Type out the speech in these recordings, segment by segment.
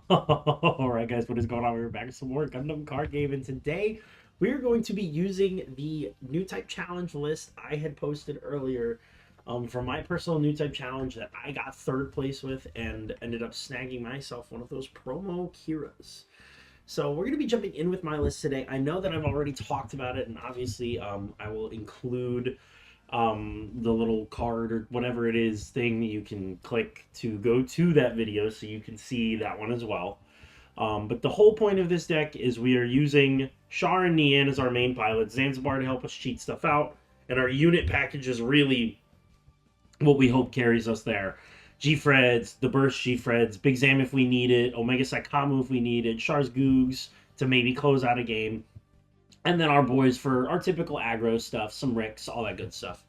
Alright guys, what is going on? We're back with some more Gundam card game, and today we're going to be using the new type challenge list I had posted earlier for my personal new type challenge that I got third place with and ended up snagging myself one of those promo Kiras. So we're going to be jumping in with my list today. I know that I've already talked about it, and obviously I will include the little card or whatever it is thing that you can click to go to that video so you can see that one as well. But the whole point of this deck is we are using Char and Nian as our main pilots, Zanzibar to help us cheat stuff out, and our unit package is really what we hope carries us there. G-Freds, the Burst G-Freds, Big Zam if we need it, Omega Saikamu if we need it, Char's Googs to maybe close out a game, and then our boys for our typical aggro stuff, some Ricks, all that good stuff.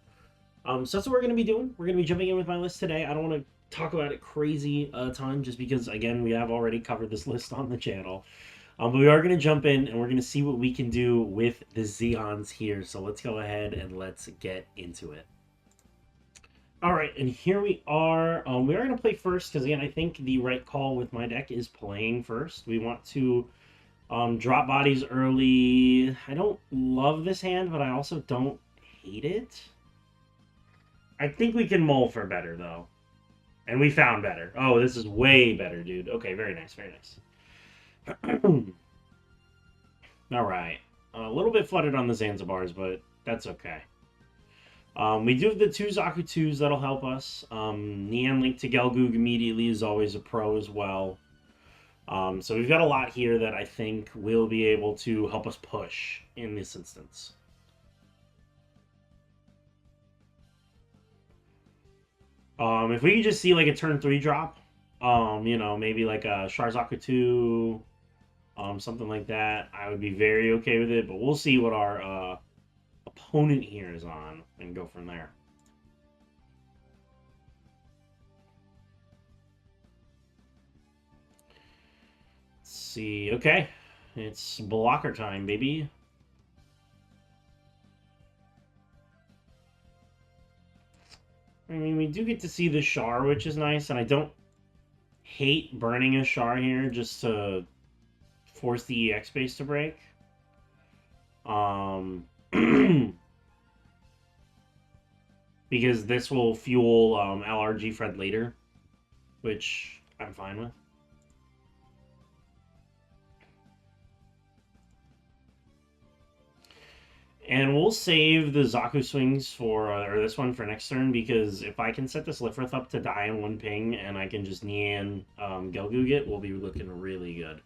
So that's what we're going to be doing. We're going to be jumping in with my list today. I don't want to talk about it crazy a ton just because, again, we have already covered this list on the channel. But we are going to jump in and we're going to see what we can do with the Zeons here. So let's go ahead and let's get into it. All right, and here we are. We are going to play first because, again, I think the right call with my deck is playing first. We want to drop bodies early. I don't love this hand, but I also don't hate it. I think we can mull for better, though. And we found better. Oh, this is way better, dude. Okay, very nice, very nice. All right. A little bit flooded on the Zanzibars, but that's okay. We do have the two Zaku 2s that'll help us. Nian linked to Gelgoog immediately is always a pro as well. So we've got a lot here that I think will be able to help us push in this instance. If we could just see like a turn 3 drop, you know, maybe like a Sharzaku 2, something like that, I would be very okay with it, but we'll see what our opponent here is on and go from there. Let's see. Okay. It's blocker time, baby. I mean, we do get to see the Char, which is nice, and I don't hate burning a Char here just to force the EX base to break. Because this will fuel LRG Fred later, which I'm fine with. And we'll save the Zaku swings for, or this one for next turn, because if I can set this Lifrith up to die in one ping, and I can just Nian Gelgoog it, we'll be looking really good.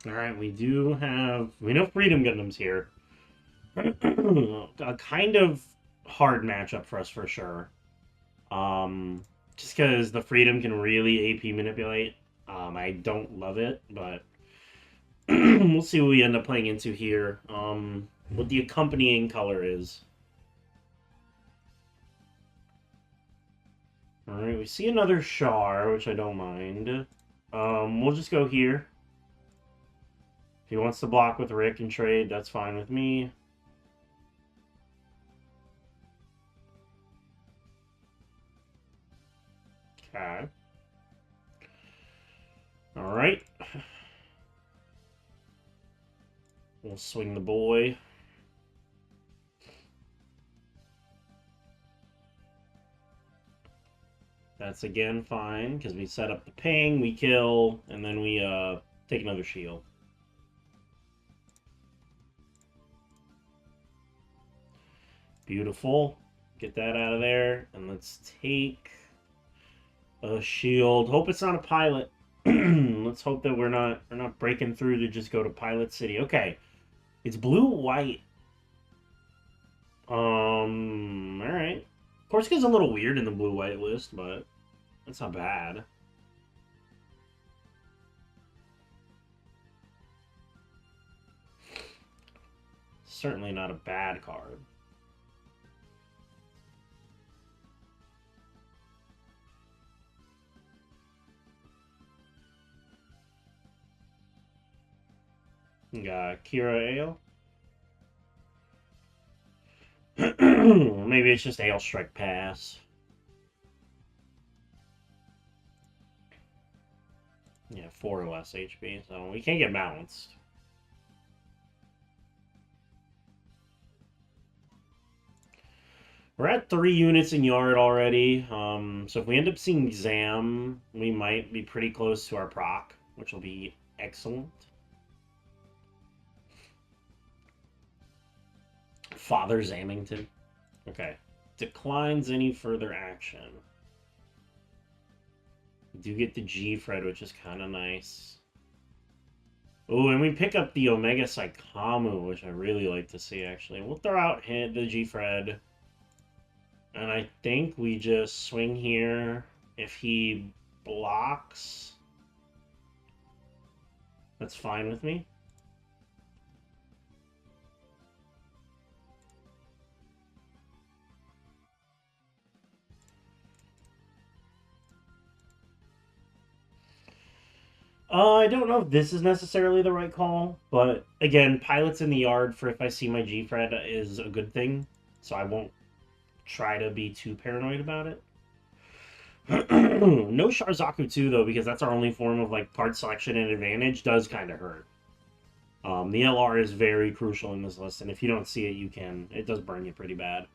Alright, we know Freedom Gundam's here. A kind of hard matchup for us for sure. Just because the Freedom can really AP manipulate. I don't love it, but we'll see what we end up playing into here. What the accompanying color is. Alright, we see another Char, which I don't mind. We'll just go here. If he wants to block with Rick and trade, that's fine with me. Okay. Alright. We'll swing the boy. That's again fine, because we set up the ping, we kill, and then we take another shield. Beautiful. Get that out of there, and let's take a shield. Hope it's not a pilot. Let's hope that we're not breaking through to just go to Pilot City. Okay. It's blue-white. Alright. Corsica's a little weird in the blue-white list, but that's not bad. Certainly not a bad card. We got Kira Ale. Maybe it's just Ale Strike Pass. Yeah, 4 or less HP, so we can't get balanced. We're at 3 units in yard already, so if we end up seeing Zam, we might be pretty close to our proc, which will be excellent. Father Zamington. Okay. Declines any further action. We do get the G-Fred, which is kind of nice. Oh, and we pick up the Omega Saikamu, which I really like to see, actually. We'll throw out the G-Fred. And I think we just swing here. If he blocks, that's fine with me. I don't know if this is necessarily the right call, but again, pilots in the yard for if I see my G-Fred is a good thing, so I won't try to be too paranoid about it. No Sharzaku 2, though, because that's our only form of like card selection and advantage, does kind of hurt. The LR is very crucial in this list, and if you don't see it, it does burn you pretty bad.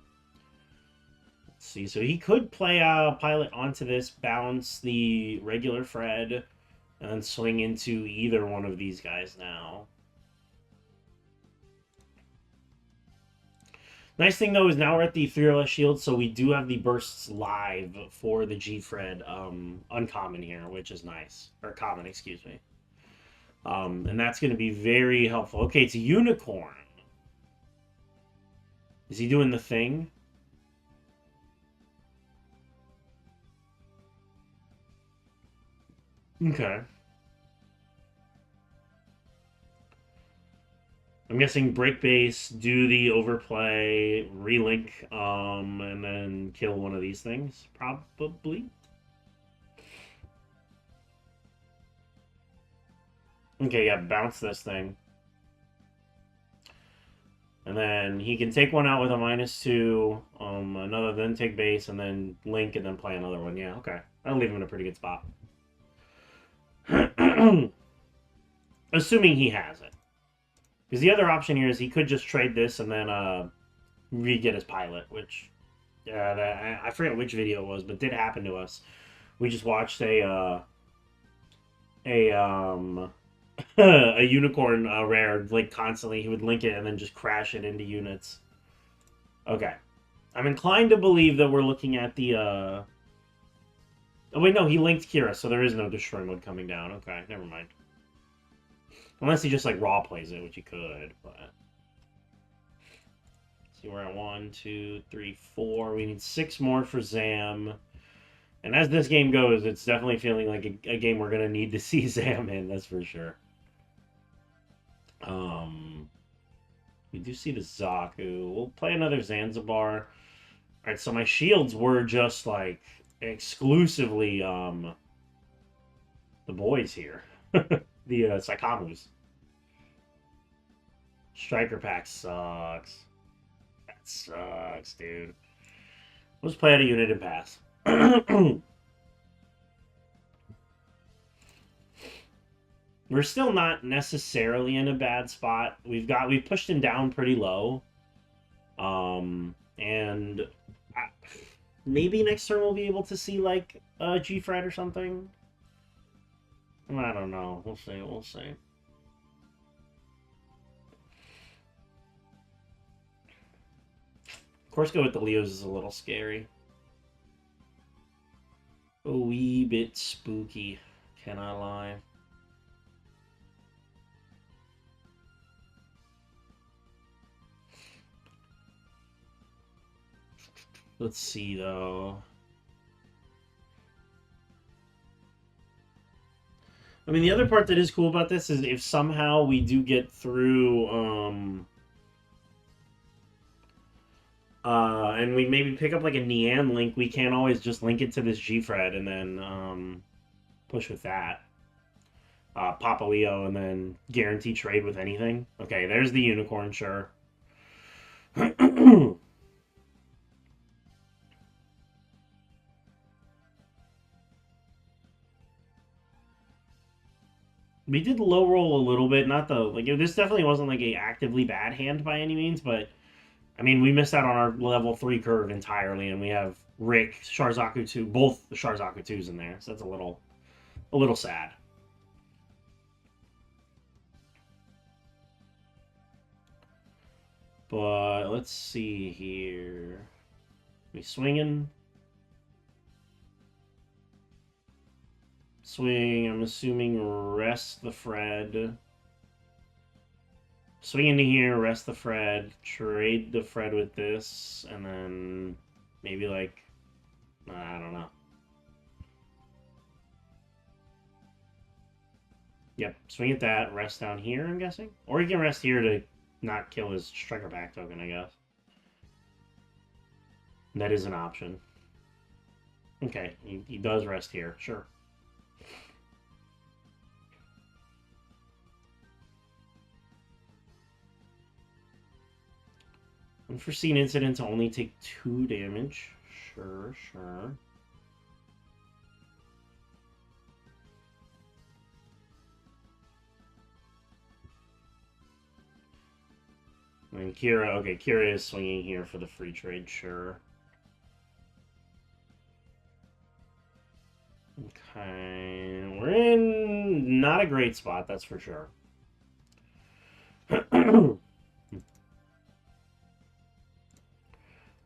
Let's see, so he could play a pilot onto this, bounce the regular Fred, and then swing into either one of these guys now. Nice thing, though, is now we're at the 3 or less shield, so we do have the bursts live for the G-Fred uncommon here, which is nice. Or common, excuse me. And that's going to be very helpful. Okay, it's a unicorn. Is he doing the thing? Okay. I'm guessing break base, do the overplay, relink, and then kill one of these things, probably. Okay, yeah, bounce this thing. And then he can take one out with a -2, another, then take base, and then link, and then play another one. Yeah, okay. That'll leave him in a pretty good spot. Assuming he has it. Because the other option here is he could just trade this and then re-get his pilot, which I forget which video it was, but did happen to us. We just watched a a unicorn rare like constantly. He would link it and then just crash it into units. Okay, I'm inclined to believe that we're looking at the. Oh wait, no, he linked Kira, so there is no destroy mode coming down. Okay, never mind. Unless he just, like, raw plays it, which he could, but... See, we're at 1, 2, 3, 4. We need 6 more for Zam. And as this game goes, it's definitely feeling like a game we're going to need to see Zam in, that's for sure. We do see the Zaku. We'll play another Zanzibar. Alright, so my shields were just, like, exclusively, the boys here. The Saikamus. Striker pack sucks. That sucks, dude. Let's play out a unit and pass. We're still not necessarily in a bad spot. We've pushed him down pretty low. And maybe next turn we'll be able to see like a G-Fred or something. I don't know. We'll see. We'll see. Of course, go with the Leos is a little scary. A wee bit spooky. Can I lie? Let's see, though. I mean, the other part that is cool about this is if somehow we do get through, and we maybe pick up like a Nian link, we can always just link it to this G-Fred and then, push with that. Papa Leo, and then guarantee trade with anything. Okay, there's the unicorn, sure. We did low roll a little bit, not the like this definitely wasn't like a actively bad hand by any means, but I mean we missed out on our level 3 curve entirely, and we have Rick, Sharzaku 2, both the Sharzaku 2s in there, so that's a little sad. But let's see here. We swinging. Swing, I'm assuming rest the Fred. Swing into here, rest the Fred, trade the Fred with this, and then maybe like, I don't know. Yep, swing at that, rest down here, I'm guessing? Or he can rest here to not kill his striker back token, I guess. That is an option. Okay, he does rest here, sure. Unforeseen incident to only take 2 damage. Sure, sure. And Kira, okay, Kira is swinging here for the free trade, sure. Okay, we're in not a great spot, that's for sure.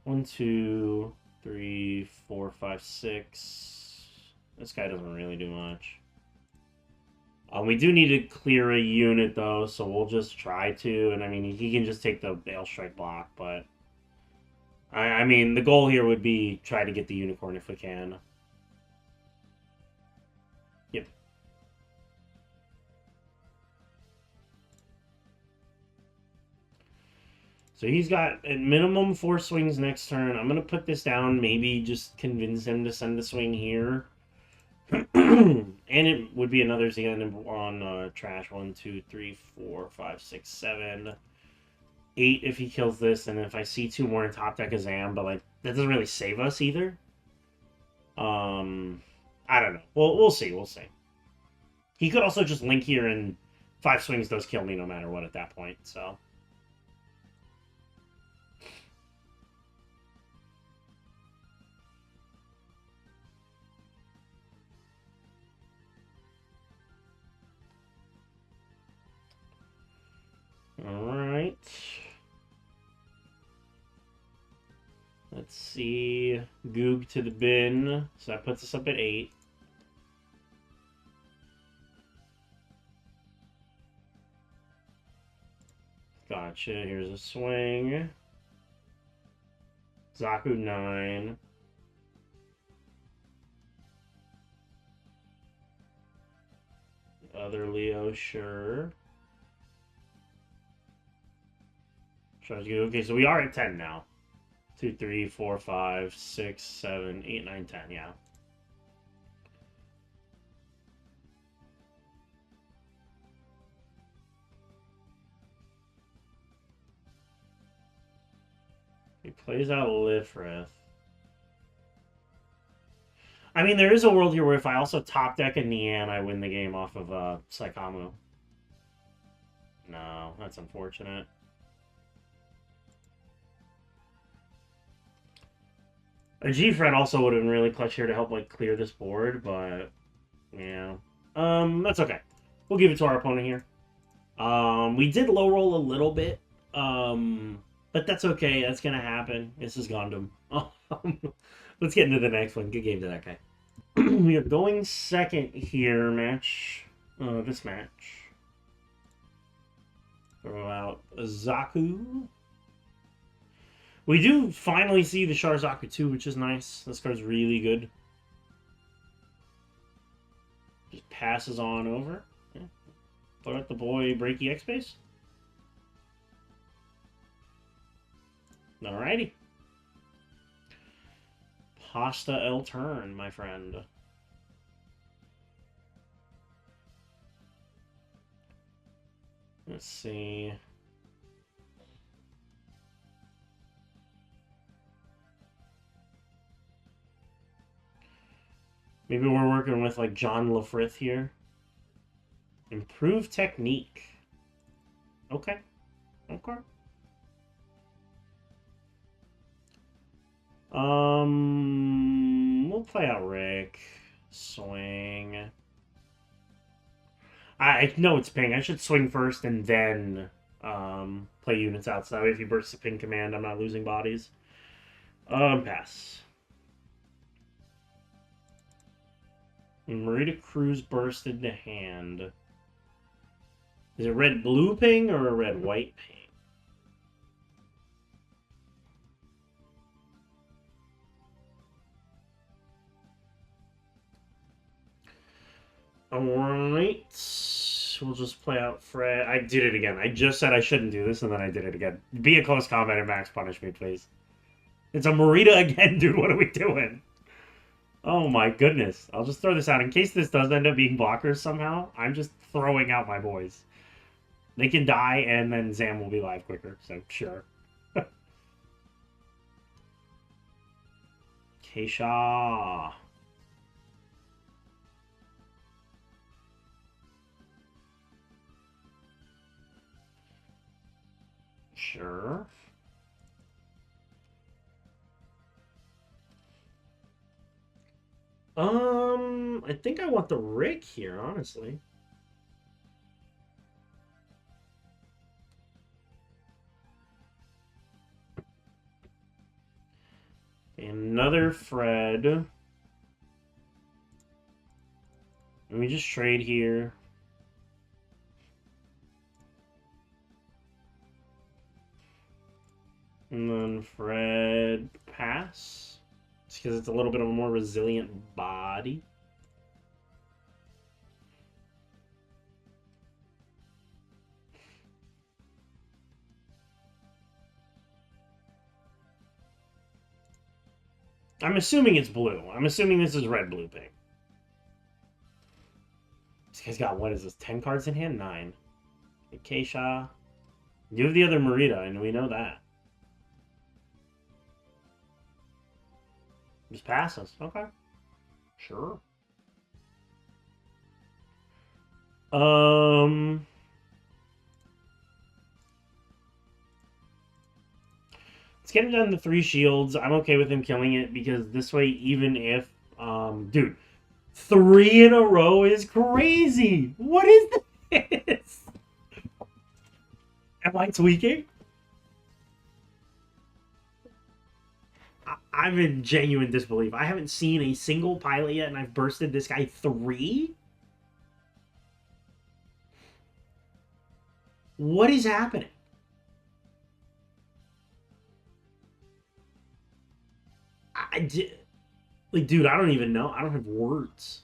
1, 2, 3, 4, 5, 6. This guy doesn't really do much. We do need to clear a unit, though, so we'll just try to. And, I mean, he can just take the Bale Strike block, but... I mean, the goal here would be try to get the Unicorn if we can. Yep. So he's got, at minimum, 4 swings next turn. I'm going to put this down, maybe just convince him to send a swing here. And it would be another Zeon on trash. 1, 2, 3, 4, 5, 6, 7, 8 if he kills this, and if I see 2 more in top deck of Zam, but like that doesn't really save us either. I don't know. We'll see. We'll see. He could also just link here, and 5 swings does kill me no matter what at that point. So. Alright. Let's see. Goog to the bin. So that puts us up at 8. Gotcha. Here's a swing. Zaku 9. Other Leo, sure. Okay, so we are at 10 now. 2, 3, 4, 5, 6, 7, 8, 9, 10, yeah. He plays out Lifrith. I mean, there is a world here where if I also top deck a Nian, I win the game off of Saikamu. No, that's unfortunate. A G-Fred also would have been really clutch here to help like clear this board, but yeah. That's okay. We'll give it to our opponent here. We did low roll a little bit. But that's okay. That's gonna happen. This is Gundam. Let's get into the next one. Good game to that guy. We are going second here, match. This match. Throw out Zaku. We do finally see the Sharzaku 2, which is nice. This card's really good. Just passes on over. Yeah. Throw out the boy Breaky X base. Alrighty. Pasta El turn, my friend. Let's see. Maybe we're working with like John Lafrith here. Improve technique. Okay. Okay. We'll play out Rick. Swing. I know it's ping. I should swing first and then play units out. So that way if he bursts a ping command, I'm not losing bodies. Pass. Marita Cruz burst into hand. Is it red-blue ping or a red-white ping? Alright. We'll just play out Fred. I did it again. I just said I shouldn't do this, and then I did it again. Be a close combat and max punish me, please. It's a Marita again, dude. What are we doing? Oh my goodness. I'll just throw this out. In case this does end up being blockers somehow, I'm just throwing out my boys. They can die, and then Zam will be live quicker, so sure. Keisha. Sure. I think I want the Rick here, honestly. Another Fred. Let me just trade here. And then Fred pass. It's because it's a little bit of a more resilient body. I'm assuming it's blue. I'm assuming this is red-blue ping. This guy's got, what is this, 10 cards in hand? 9. Keisha. You have the other Marita, and we know that. Just pass us. Okay. Sure. Let's get him down to 3 shields. I'm okay with him killing it because this way, even if... dude, 3 in a row is crazy! What is this? Am I tweaking? I'm in genuine disbelief. I haven't seen a single pilot yet, and I've bursted this guy 3? What is happening? Like, dude, I don't even know. I don't have words.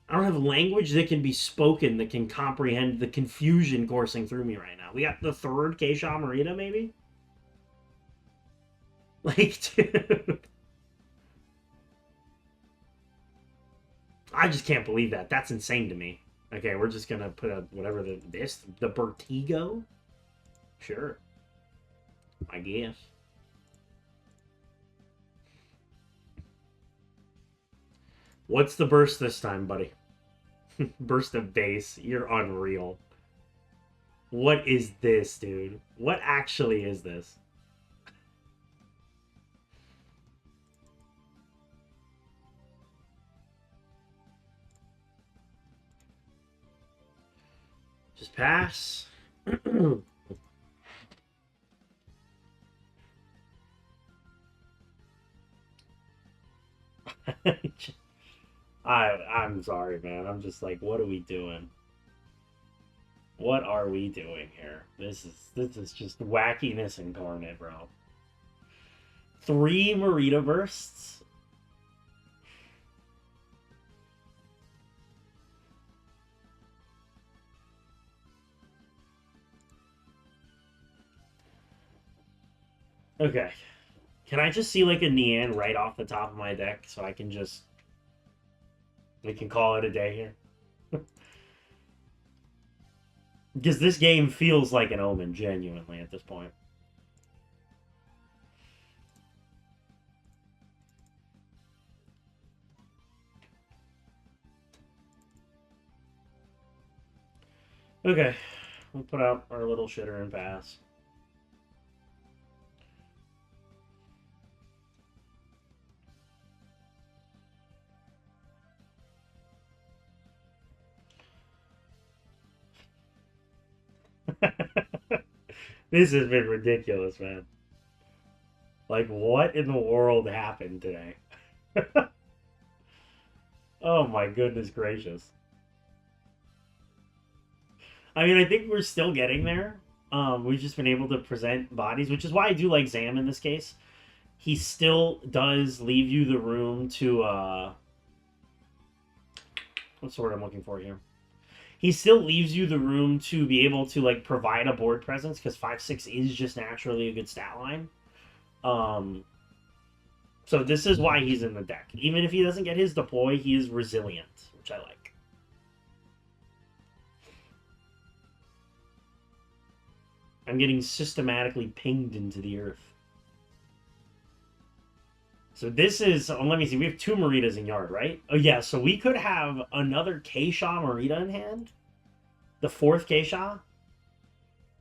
I don't have language that can be spoken that can comprehend the confusion coursing through me right now. We got the 3rd Keisha Marita, maybe? Like, dude. I just can't believe that. That's insane to me. Okay, we're just gonna put a whatever the Vertigo? Sure. I guess. What's the burst this time, buddy? Burst of base. You're unreal. What is this, dude? What actually is this? Just pass. I'm sorry, man. I'm just like, what are we doing? What are we doing here? This is just wackiness incarnate, bro. 3 Marita bursts. Okay. Can I just see like a Nian right off the top of my deck so I can just... We can call it a day here? Because this game feels like an Omen, genuinely, at this point. Okay, we'll put out our little shitter and pass. This has been ridiculous, man. Like, what in the world happened today? Oh my goodness gracious. I mean, I think we're still getting there. We've just been able to present bodies, which is why I do like Zam in this case. He still does leave you the room to, what's the word I'm looking for here? He still leaves you the room to be able to, like, provide a board presence, because 5/6 is just naturally a good stat line. So this is why he's in the deck. Even if he doesn't get his deploy, he is resilient, which I like. I'm getting systematically pinged into the earth. So this is, oh, let me see, we have 2 Maritas in yard, right? Oh yeah, so we could have another K-Shaw Marita in hand. The 4th K-Shaw.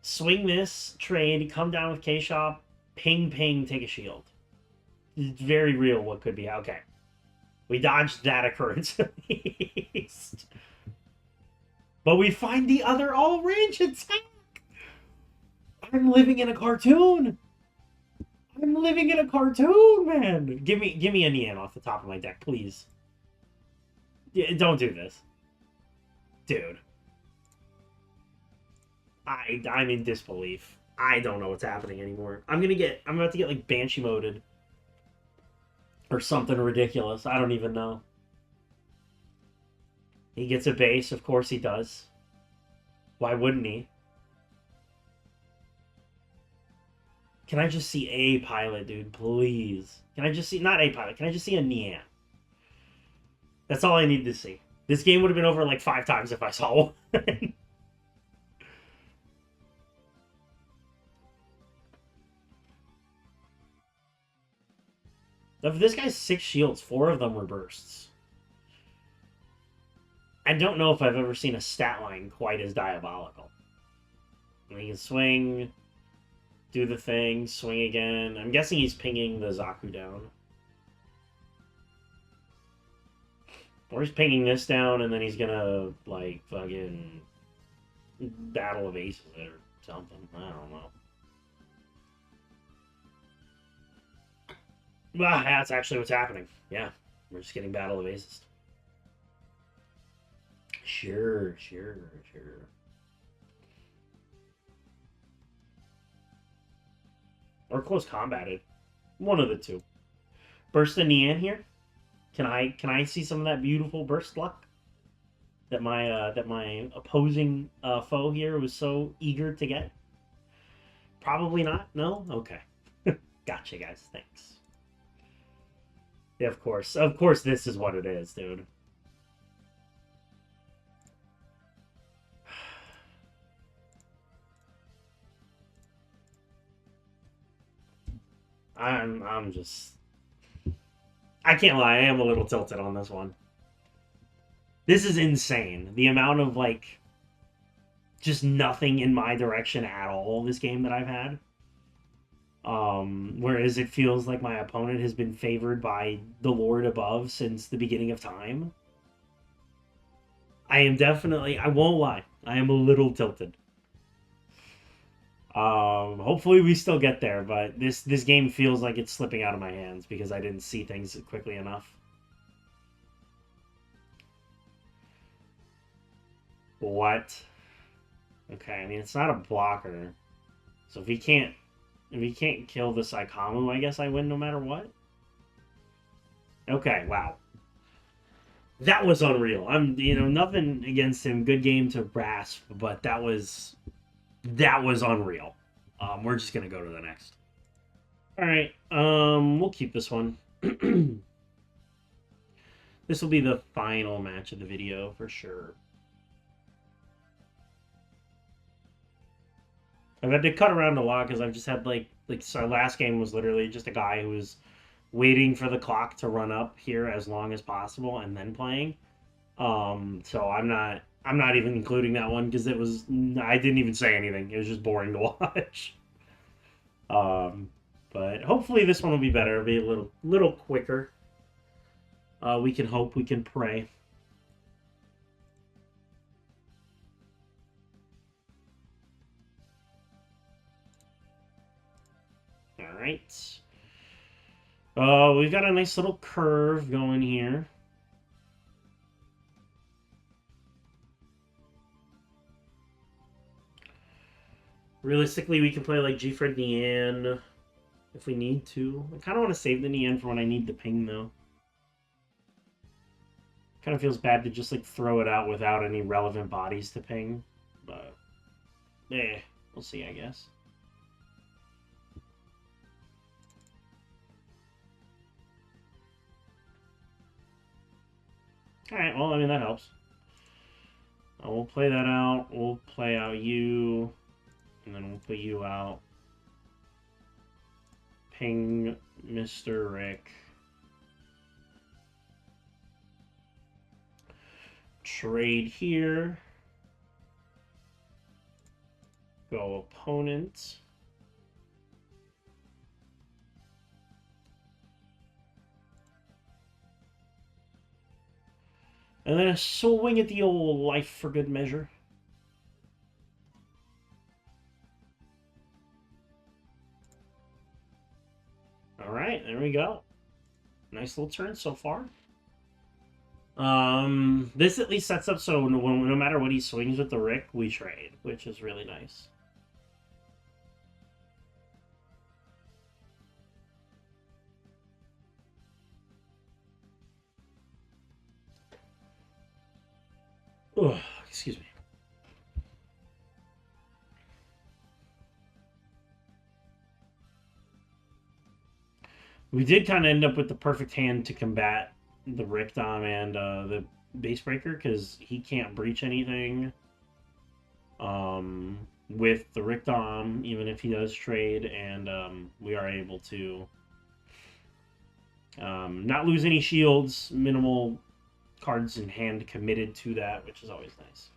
Swing this, trade, come down with K-Shaw, ping, ping, take a shield. It's very real what could be. Okay. We dodged that occurrence at least. But we find the other all-range attack! I'm living in a cartoon! I'm living in a cartoon, man! Give me a Nian off the top of my deck, please. Yeah, don't do this. Dude. I'm in disbelief. I don't know what's happening anymore. I'm about to get like Banshee moded. Or something ridiculous. I don't even know. He gets a base, of course he does. Why wouldn't he? Can I just see a pilot, dude? Please. Can I just see, not a pilot, can I just see a Nian? That's all I need to see. This game would have been over like 5 times if I saw one. Of this guy's 6 shields, 4 of them were bursts. I don't know if I've ever seen a stat line quite as diabolical. He can swing, do the thing, swing again. I'm guessing he's pinging the Zaku down. Or he's pinging this down, and then he's gonna, like, fucking Battle of Aces it or something. I don't know. Ah, that's actually what's happening. Yeah, we're just getting Battle of Aces. Sure. Or close combated. One of the two. Burst the Nian here. Can I see some of that beautiful burst luck that my opposing foe here was so eager to get? Probably not. No. Okay. Gotcha, guys. Thanks. Yeah, of course. Of course, this is what it is, dude. I'm just, I can't lie, I am a little tilted on this one. This is insane. The amount of, like, just nothing in my direction at all this game that I've had. Whereas it feels like my opponent has been favored by the Lord above since the beginning of time. I am definitely, I won't lie, I am a little tilted. Hopefully we still get there, but this game feels like it's slipping out of my hands because I didn't see things quickly enough. What? Okay, I mean it's not a blocker, so if he can't kill the Saikamu, I guess I win no matter what. Okay, wow. That was unreal. I'm, nothing against him. Good game to grasp, but that was unreal. We're just gonna go to the next. All right. We'll keep this one. This will be the final match of the video for sure. I've had to cut around a lot because I've just had so our last game was literally just a guy who was waiting for the clock to run up here as long as possible and then playing. So I'm not even including that one because I didn't even say anything. It was just boring to watch. Um, but hopefully this one will be better. It'll be a little quicker. We can hope. We can pray. All right. We've got a nice little curve going here. Realistically, we can play like G-Fred Nian if we need to. I kind of want to save the Nian for when I need the ping, though. Kind of feels bad to just like throw it out without any relevant bodies to ping, but we'll see, I guess. All right, well, I mean that helps. We'll play that out. We'll play out you, and then we'll put you out. Ping Mr. Rick. Trade here. Go opponent. And then a swing at the old life for good measure. All right, there we go. Nice little turn so far. This at least sets up so no matter what he swings with the Rick, we trade, which is really nice. Ugh, excuse me. We did kind of end up with the perfect hand to combat the Rickdom and the Base Breaker because he can't breach anything with the Rickdom, even if he does trade, and we are able to not lose any shields, minimal cards in hand committed to that, which is always nice.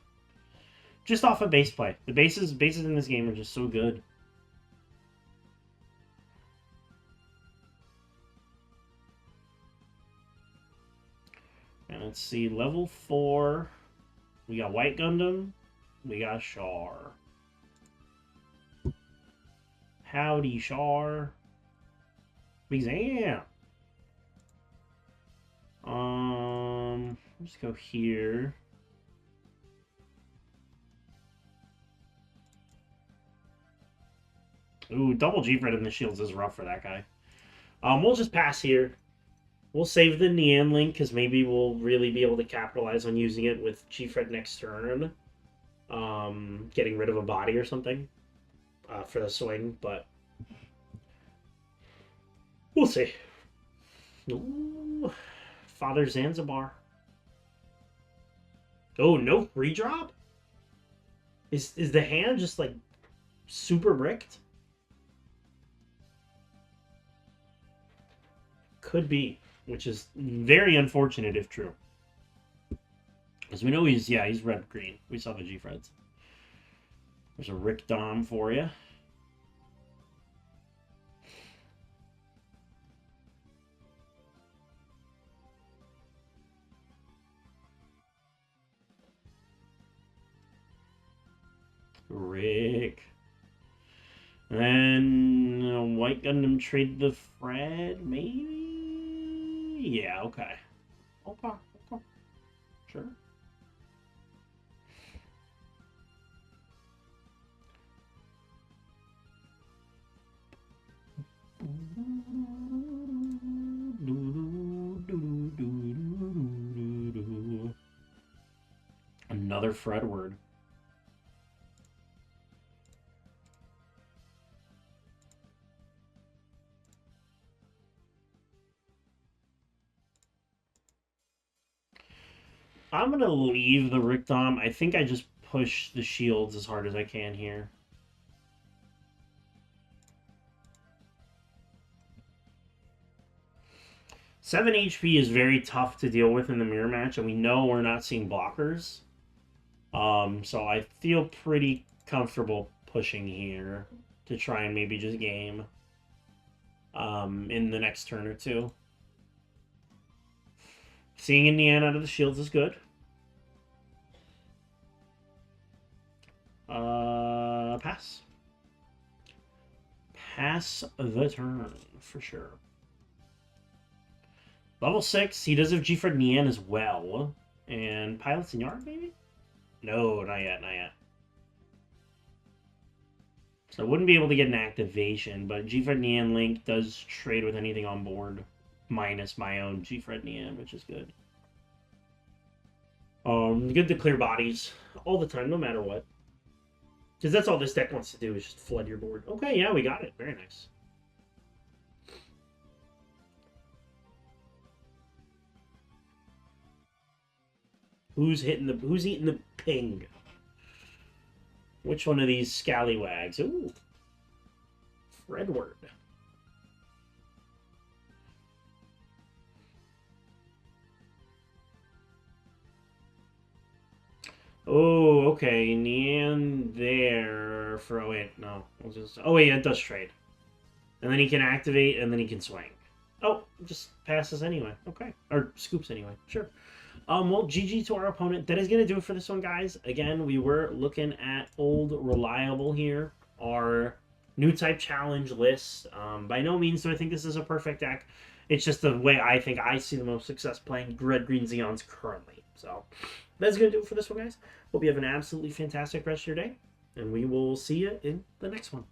Just off of base play. The bases in this game are just so good. And let's see, level 4. We got White Gundam. We got Char. Howdy, Char. Zeon. Let's go here. Ooh, double G-Fred in the shields is rough for that guy. We'll just pass here. We'll save the Nian link because maybe we'll really be able to capitalize on using it with G-Fred next turn. Getting rid of a body or something for the swing, but we'll see. Ooh, Father Zanzibar. Oh, no free drop? Is the hand just like super bricked? Could be, which is very unfortunate if true. As we know, he's red-green. We saw the G-Freds. There's a Rick Dom for you. Rick. And White Gundam trade the Fred, maybe? Yeah, okay. Okay. Sure. Another Fred word. I'm going to leave the Rickdom. I think I just push the shields as hard as I can here. 7 HP is very tough to deal with in the mirror match, and we know we're not seeing blockers. So I feel pretty comfortable pushing here to try and maybe just game in the next turn or two. Seeing Indiana out of the shields is good. Pass. Pass the turn, for sure. Level 6, he does have G-Fred Nian as well. And Pilots in Yard, maybe? No, not yet, not yet. So I wouldn't be able to get an activation, but G-Fred Nian Link does trade with anything on board, minus my own G-Fred Nian, which is good. Good to clear bodies all the time, no matter what. Because that's all this deck wants to do, is just flood your board. Okay, yeah, we got it. Very nice. Who's eating the ping? Which one of these scallywags? Ooh. Fredward. Oh, okay. Nian there for... Oh, wait. No. We'll just... Oh, wait. It does trade. And then he can activate, and then he can swing. Oh, just passes anyway. Okay. Or scoops anyway. Sure. Well, GG to our opponent. That is going to do it for this one, guys. Again, we were looking at Old Reliable here. Our new type challenge list. By no means do I think this is a perfect deck. It's just the way I think I see the most success playing red-green Zeons currently. So, that's going to do it for this one, guys. Hope you have an absolutely fantastic rest of your day. And we will see you in the next one.